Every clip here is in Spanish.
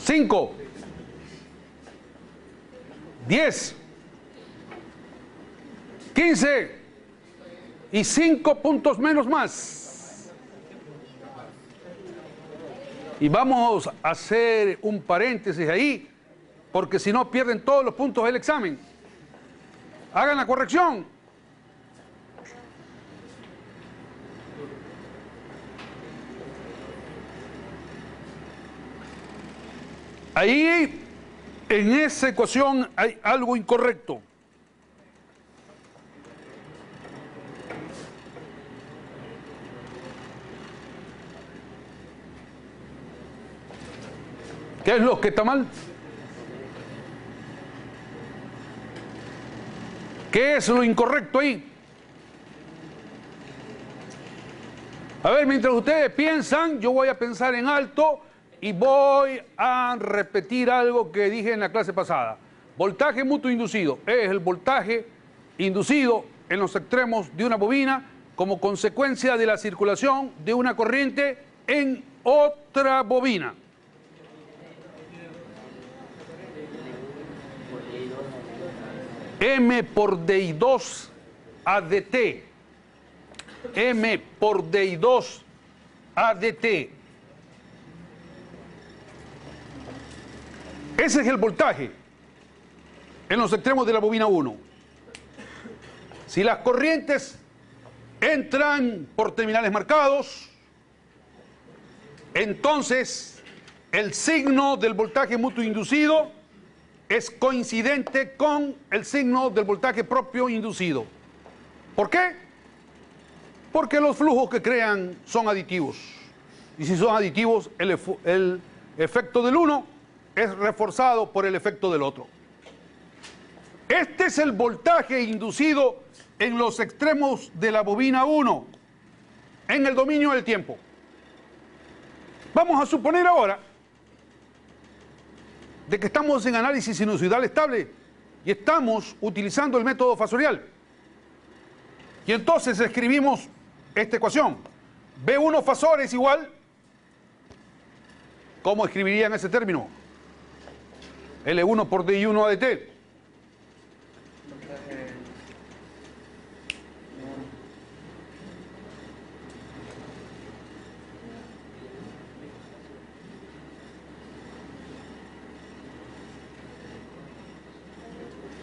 5, 10, 15 y 5 puntos menos más. Y vamos a hacer un paréntesis ahí, porque si no pierden todos los puntos del examen. Hagan la corrección. Ahí, en esa ecuación, hay algo incorrecto. ¿Qué es lo que está mal? ¿Qué es lo incorrecto ahí? A ver, mientras ustedes piensan, yo voy a pensar en alto y voy a repetir algo que dije en la clase pasada. Voltaje mutuo inducido es el voltaje inducido en los extremos de una bobina como consecuencia de la circulación de una corriente en otra bobina. M por DI2 ADT. M por DI2 ADT. Ese es el voltaje en los extremos de la bobina 1. Si las corrientes entran por terminales marcados, entonces el signo del voltaje mutuo inducido es coincidente con el signo del voltaje propio inducido. ¿Por qué? Porque los flujos que crean son aditivos. Y si son aditivos, el efecto del uno es reforzado por el efecto del otro. Este es el voltaje inducido en los extremos de la bobina 1, en el dominio del tiempo. Vamos a suponer ahora de que estamos en análisis sinusoidal estable y estamos utilizando el método fasorial. Y entonces escribimos esta ecuación. B1 fasor es igual, ¿cómo escribirían ese término? L1 por DI1 ADT.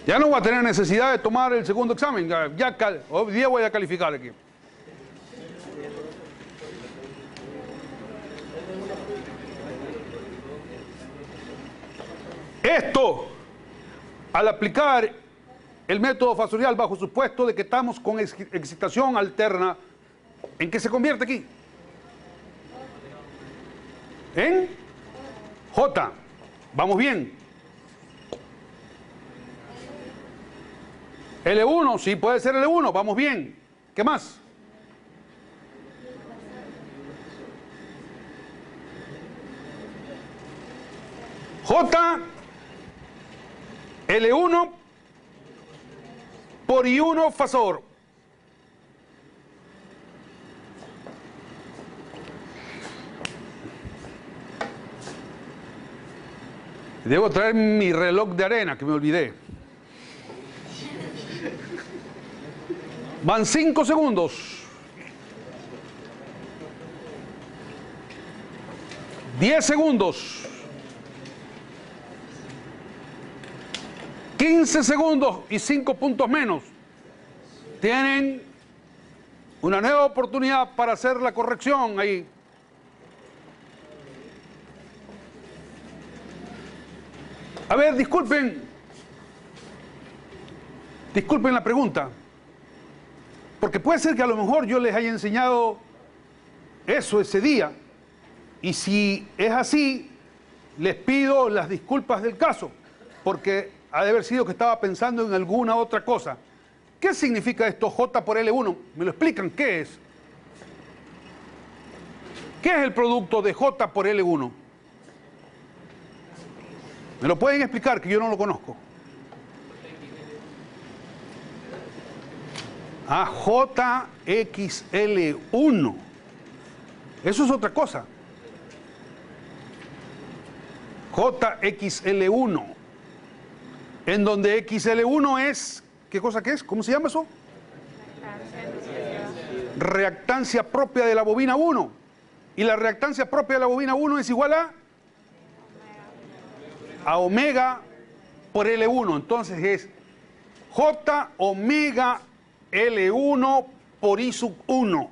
Ya no voy a tener necesidad de tomar el segundo examen. Hoy día voy a calificar aquí. Esto, al aplicar el método fasorial bajo supuesto de que estamos con excitación alterna, ¿en qué se convierte aquí? En J. ¿Vamos bien? L1, sí puede ser L1, vamos bien. ¿Qué más? J, L1 por I1 fasor. Debo traer mi reloj de arena, que me olvidé. Van 5 segundos. 10 segundos. 15 segundos y 5 puntos menos. Tienen una nueva oportunidad para hacer la corrección ahí. A ver, disculpen la pregunta. Porque puede ser que a lo mejor yo les haya enseñado eso ese día. Y si es así, les pido las disculpas del caso. Porque ha de haber sido que estaba pensando en alguna otra cosa. ¿Qué significa esto J por L1? ¿Me lo explican? ¿Qué es? ¿Qué es el producto de J por L1? ¿Me lo pueden explicar? Que yo no lo conozco. JXL1. Eso es otra cosa. JXL1, en donde XL1 es, ¿qué cosa que es? ¿Cómo se llama eso? Reactancia propia de la bobina 1. Y la reactancia propia de la bobina 1 es igual a omega por L1. Entonces es J omega L1 por I sub 1.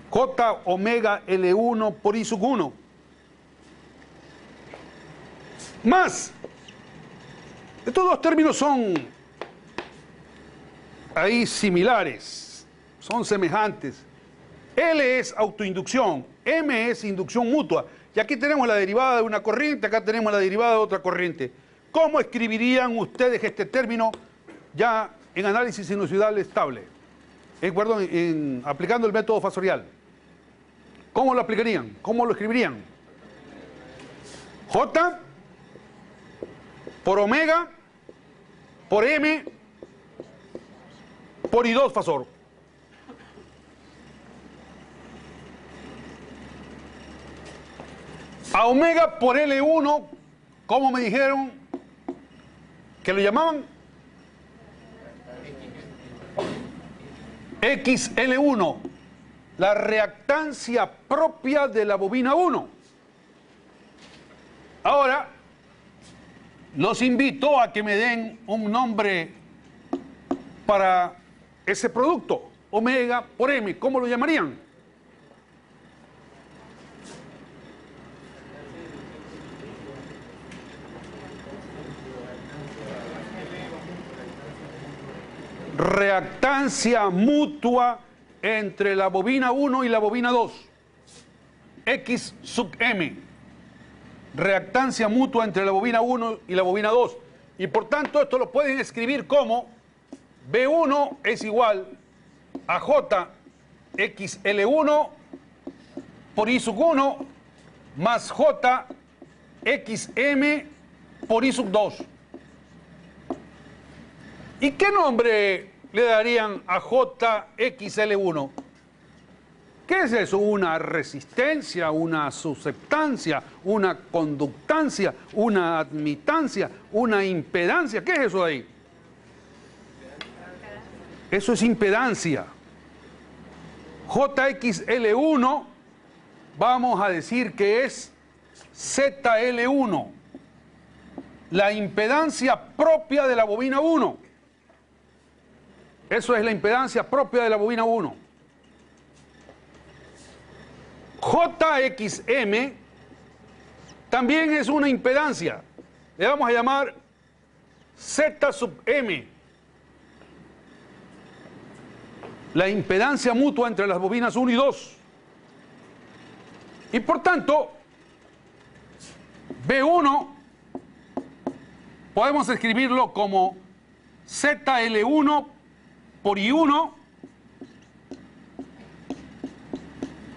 J omega L1 por I sub 1. Más. Estos dos términos son ahí similares, son semejantes. L es autoinducción, M es inducción mutua. Y aquí tenemos la derivada de una corriente, acá tenemos la derivada de otra corriente. ¿Cómo escribirían ustedes este término ya en análisis sinusoidal estable? Perdón, aplicando el método fasorial. ¿Cómo lo aplicarían? ¿Cómo lo escribirían? J por omega por M por I2 fasor. A omega por L1, ¿cómo me dijeron que lo llamaban? XL1, la reactancia propia de la bobina 1. Ahora, los invito a que me den un nombre para ese producto, omega por M. ¿Cómo lo llamarían? Reactancia mutua entre la bobina 1 y la bobina 2. X sub M. Reactancia mutua entre la bobina 1 y la bobina 2. Y por tanto esto lo pueden escribir como B1 es igual a JXL1 por I sub 1 más JXM por I sub 2. ¿Y qué nombre le darían a JXL1? ¿Qué es eso? ¿Una resistencia, una susceptancia, una conductancia, una admitancia, una impedancia? ¿Qué es eso de ahí? Eso es impedancia. JXL1 vamos a decir que es ZL1, la impedancia propia de la bobina 1. Eso es la impedancia propia de la bobina 1. JXM también es una impedancia. Le vamos a llamar Z sub M. La impedancia mutua entre las bobinas 1 y 2. Y por tanto, B1 podemos escribirlo como ZL1 por I1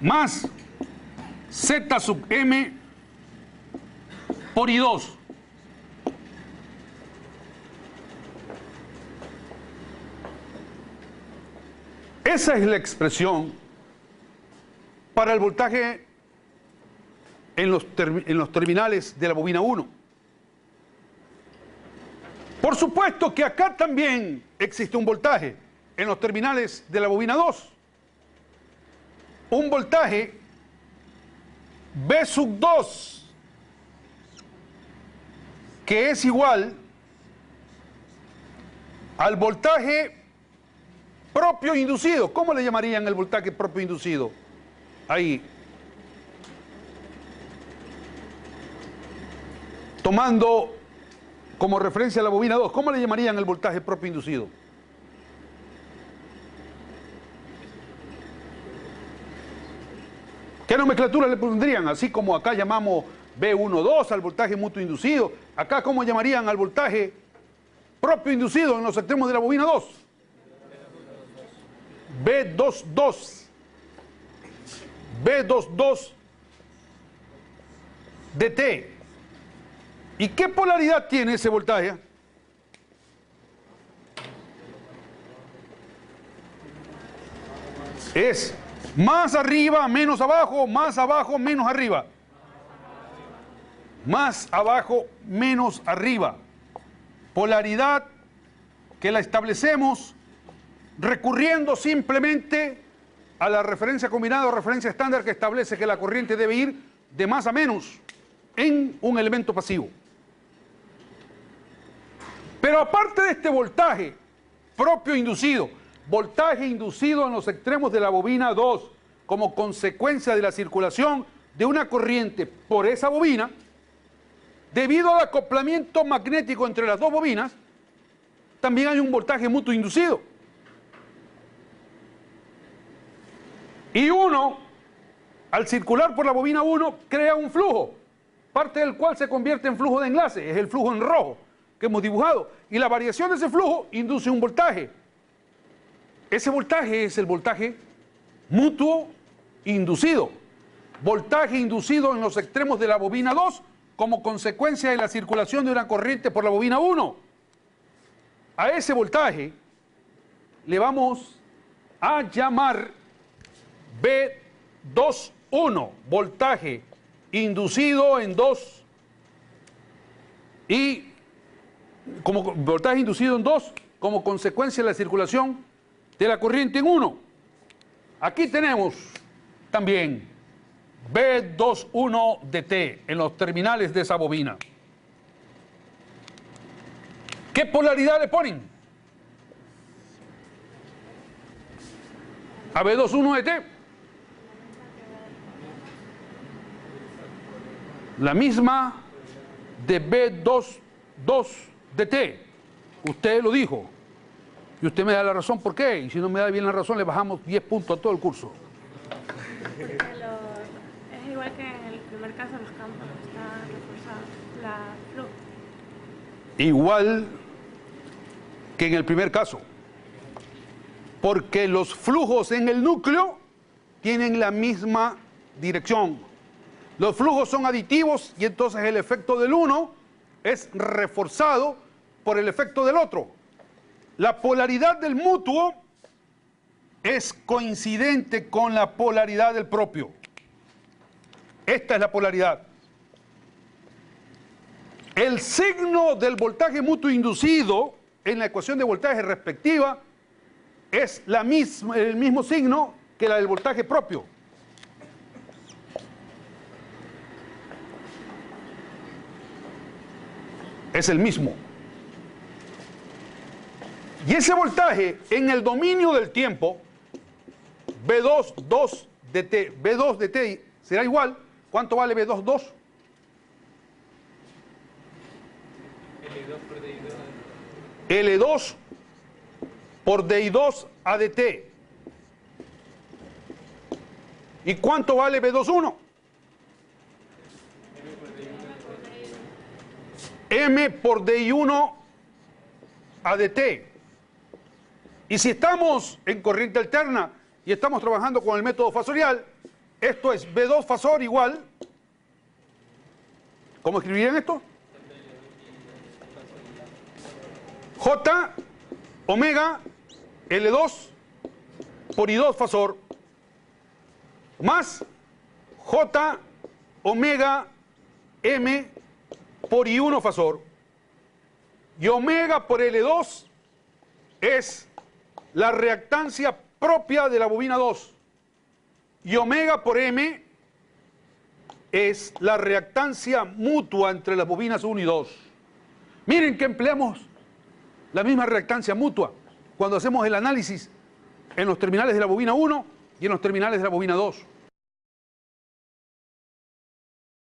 más Z sub M por I2. Esa es la expresión para el voltaje en los terminales de la bobina 1. Por supuesto que acá también existe un voltaje en los terminales de la bobina 2. Un voltaje B sub 2 que es igual al voltaje propio inducido. ¿Cómo le llamarían el voltaje propio inducido? Ahí. Tomando como referencia la bobina 2, ¿cómo le llamarían el voltaje propio inducido? ¿Qué nomenclatura le pondrían? Así como acá llamamos B12 al voltaje mutuo inducido. Acá, ¿cómo llamarían al voltaje propio inducido en los extremos de la bobina 2? B22. B22 dt. ¿Y qué polaridad tiene ese voltaje? Es más arriba, menos abajo, más abajo, menos arriba. más abajo, menos arriba. Polaridad que la establecemos recurriendo simplemente a la referencia combinada o referencia estándar que establece que la corriente debe ir de más a menos en un elemento pasivo. Pero aparte de este voltaje propio inducido, voltaje inducido en los extremos de la bobina 2 como consecuencia de la circulación de una corriente por esa bobina, debido al acoplamiento magnético entre las dos bobinas, también hay un voltaje mutuo inducido. Y uno, al circular por la bobina 1, crea un flujo, parte del cual se convierte en flujo de enlace, es el flujo en rojo que hemos dibujado. Y la variación de ese flujo induce un voltaje. Ese voltaje es el voltaje mutuo inducido. Voltaje inducido en los extremos de la bobina 2 como consecuencia de la circulación de una corriente por la bobina 1. A ese voltaje le vamos a llamar B21, voltaje inducido en 2 y como voltaje inducido en 2 como consecuencia de la circulación de la corriente en 1. Aquí tenemos también B21 dt en los terminales de esa bobina. ¿Qué polaridad le ponen? A B21 dt. La misma de B22 dt. Usted lo dijo. Y usted me da la razón por qué. Y si no me da bien la razón, le bajamos 10 puntos a todo el curso. Porque es igual que en el primer caso, los campos están reforzados. La flujo. Igual que en el primer caso. Porque los flujos en el núcleo tienen la misma dirección. Los flujos son aditivos y entonces el efecto del uno es reforzado por el efecto del otro. La polaridad del mutuo es coincidente con la polaridad del propio. Esta es la polaridad. El signo del voltaje mutuo inducido en la ecuación de voltaje respectiva es el mismo signo que la del voltaje propio. Es el mismo. Y ese voltaje en el dominio del tiempo, B2 dt, B2 dt será igual. ¿Cuánto vale B2 2? L2 por DI2 a dt. ¿Y cuánto vale B21? M por DI1 a dt. Y si estamos en corriente alterna y estamos trabajando con el método fasorial, esto es B2 fasor igual. ¿Cómo escribirían esto? J omega L2 por I2 fasor más J omega M por I1 fasor. Y omega por L2 es la reactancia propia de la bobina 2. Y omega por M es la reactancia mutua entre las bobinas 1 y 2. Miren que empleamos la misma reactancia mutua cuando hacemos el análisis en los terminales de la bobina 1 y en los terminales de la bobina 2.